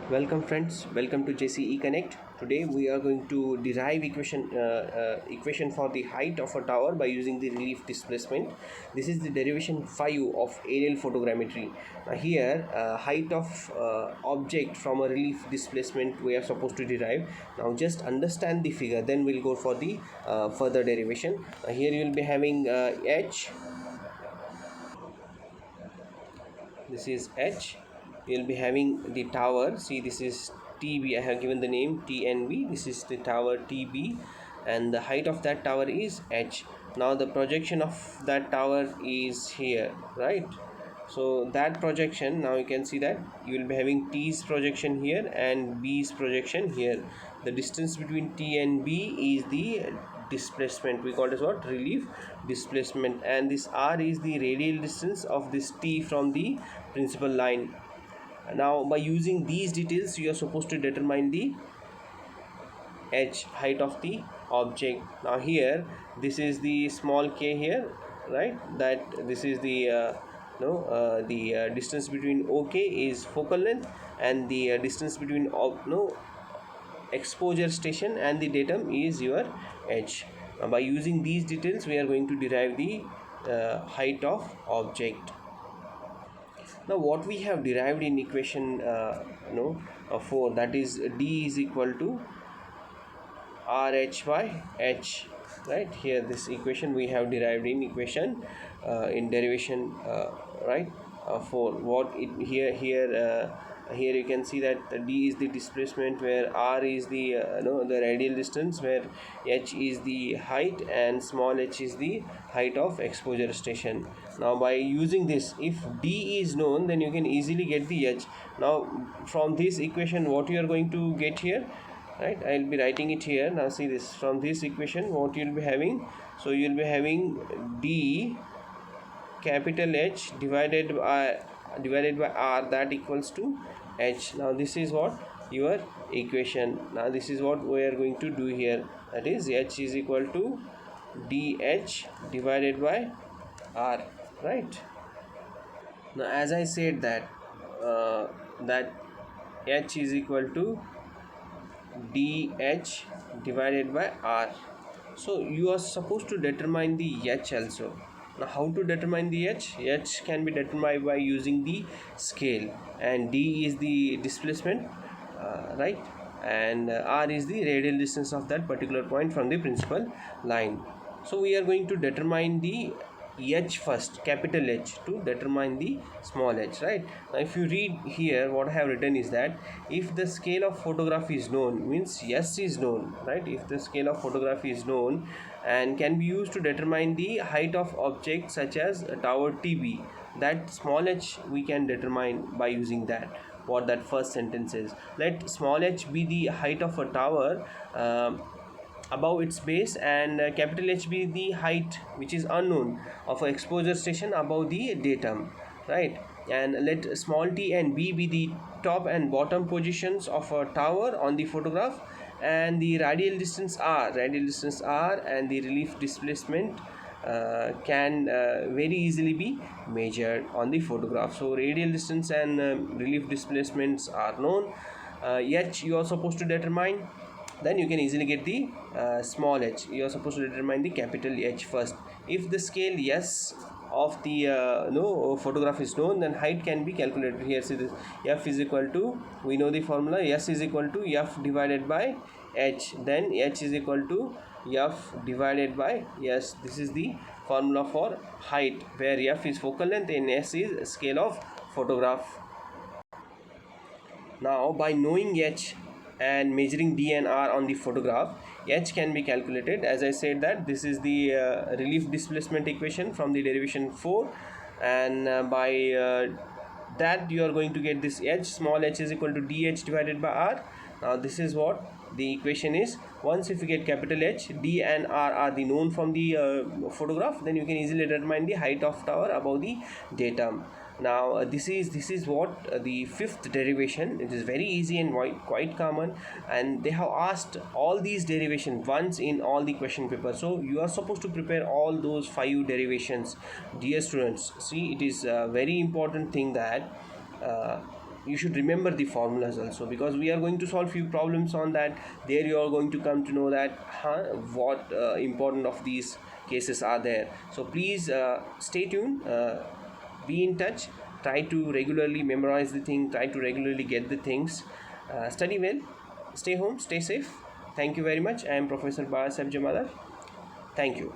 Welcome friends, welcome to JCE Connect. Today we are going to derive equation for the height of a tower by using the relief displacement. This is the derivation 5 of aerial photogrammetry. Here height of object from a relief displacement we are supposed to derive. Now just understand the figure, then we'll go for the further derivation. Here you will be having h. This is h. You'll be having the tower. See, this is TB. I have given the name TNB. This is the tower TB, and the height of that tower is h. Now the projection of that tower is here, right? So that projection, now you can see that you will be having T's projection here and B's projection here. The distance between T and B is the displacement. We call it as what? Relief displacement. And this R is the radial distance of this T from the principal line. Now by using these details you are supposed to determine the h, height of the object. Now here this is the small k here, right? That this is the distance between OK is focal length, and the distance between exposure station and the datum is your h. Now by using these details we are going to derive the height of object. Now what we have derived in equation 4, that is d is equal to RH by h, right? Here this equation we have derived in equation in derivation right 4. What it here you can see that d is the displacement, where r is the the radial distance, where h is the height and small h is the height of exposure station. Now by using this, if d is known, then you can easily get the h. Now from this equation what you are going to get here, right? I'll be writing it here. Now see this, from this equation what you'll be having. So you'll be having d capital H divided by r, that equals to h. Now this is what your equation. Now this is what we are going to do here, that is h is equal to dh divided by r, right? Now as I said that that h is equal to dh divided by r, so you are supposed to determine the h also. Now how to determine the h? H can be determined by using the scale, and d is the displacement, right? And r is the radial distance of that particular point from the principal line. So we are going to determine the h first, capital H, to determine the small h, right? Now if you read here, what I have written is that if the scale of photography is known, means s is known, right? If the scale of photography is known and can be used to determine the height of objects such as tower TB, that small h we can determine by using that. What that first sentence is, let small h be the height of a tower above its base, and capital H be the height, which is unknown, of an exposure station above the datum, right? And let small t and b be the top and bottom positions of a tower on the photograph, and the radial distance r, and the relief displacement can very easily be measured on the photograph. So radial distance and relief displacements are known. H you are supposed to determine, then you can easily get the small h. You are supposed to determine the capital H first. If the scale s of the photograph is known, then height can be calculated. Here see this, f is equal to, we know the formula, s is equal to f divided by h, then h is equal to f divided by s. This is the formula for height, where f is focal length and s is scale of photograph. Now by knowing h and measuring d and r on the photograph, h can be calculated. As I said that this is the relief displacement equation from the derivation 4, and by that you are going to get this h, small h is equal to dh divided by r. Now this is what the equation is. Once if you get capital H, d and r are the known from the photograph, then you can easily determine the height of tower above the datum. Now this is what the fifth derivation. It is very easy and quite common, and they have asked all these derivations once in all the question papers, so you are supposed to prepare all those 5 derivations, dear students. See, it is a very important thing that you should remember the formulas also, because we are going to solve few problems on that. There you are going to come to know that what important of these cases are there. So please stay tuned, be in touch, try to regularly memorize the thing, try to regularly get the things, study well, stay home, stay safe. Thank you very much. I am Professor Balasab Jamadar. Thank you.